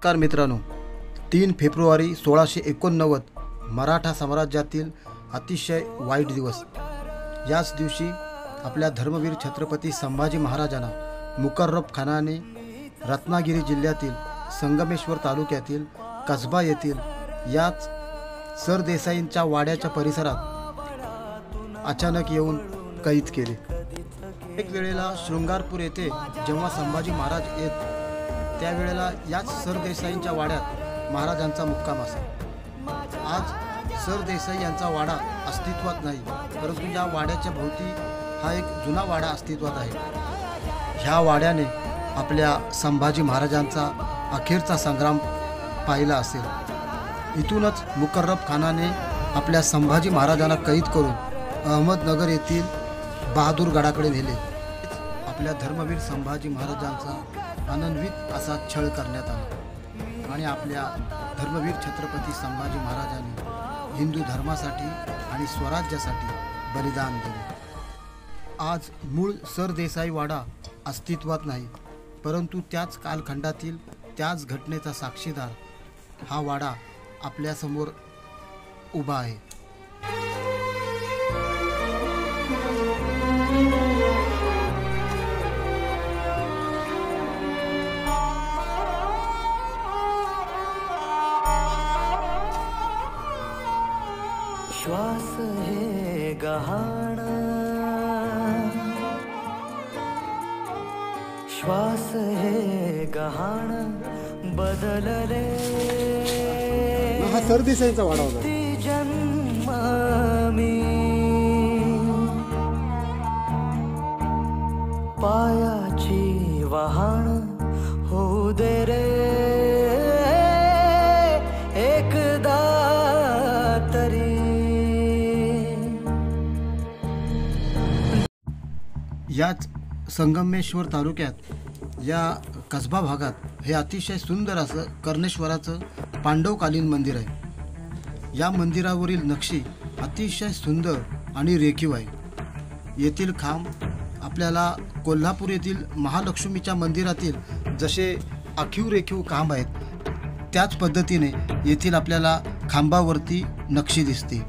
नमस्कार मित्रांनो, 3 फेब्रुवारी 1689 मराठा साम्राज्यातील अतिशय वाईट दिवस। याच दिवशी आपल्या धर्मवीर छत्रपती संभाजी महाराजांना मुकर्रब खानाने रत्नागिरी जिल्ह्यातील संगमेश्वर तालुक्यातील कसबा येथील याच सरदेसाईंच्या वाड्याच्या परिसरात अचानक येऊन कैद केले। एक वेळेला शृंगारपूर येथे जेव्हा संभाजी महाराज येत त्यावेळेला याच सरदेसाईंच्या वाड्यात महाराजांचा मुक्काम असे। आज सरदेसाई यांचा वाडा अस्तित्वात नाही, परंतु या वाड्याच्या भोवती हा एक जुना वाडा अस्तित्वात आहे। ह्या वाड्याने आपल्या संभाजी महाराजांचा अखेरचा संग्राम पाहिला असेल। इथूनच मुकर्रब खानाने आपल्या संभाजी महाराजांना कैद करून अहमदनगर येथील बहादूरगडाकडे नेले। आपल्या धर्मवीर संभाजी महाराजांचा आनंदवित असा छळ करण्यात आला आणि आपल्या धर्मवीर छत्रपती संभाजी महाराजांनी हिंदू धर्मासाठी आणि स्वराज्यासाठी बलिदान दिले। आज मूळ सरदेसाई वाडा अस्तित्वात नाही, परंतु त्याच कालखंडातील त्याच घटनेचा साक्षीदार हा वाडा आपल्यासमोर उभा आहे। श्वास है गहाण, श्वास है गहाण बदलले। हा सरदेसाईंचा वाडा होता। जन्म मी पायाची वहाण होऊ दे रे एकदा तरी। याच संगमेश्वर तालुक्यात या कसबा भागात हे अतिशय सुंदर असं कर्णेश्वराचं पांडवकालीन मंदिर आहे। या मंदिरावरील नक्षी अतिशय सुंदर आणि रेखीव आहे। येथील खांब आपल्याला कोल्हापूर येथील महालक्ष्मीच्या मंदिरातील जसे आखीव रेखीव खांब आहेत त्याच पद्धतीने येथील आपल्याला खांबावरती नक्षी दिसते।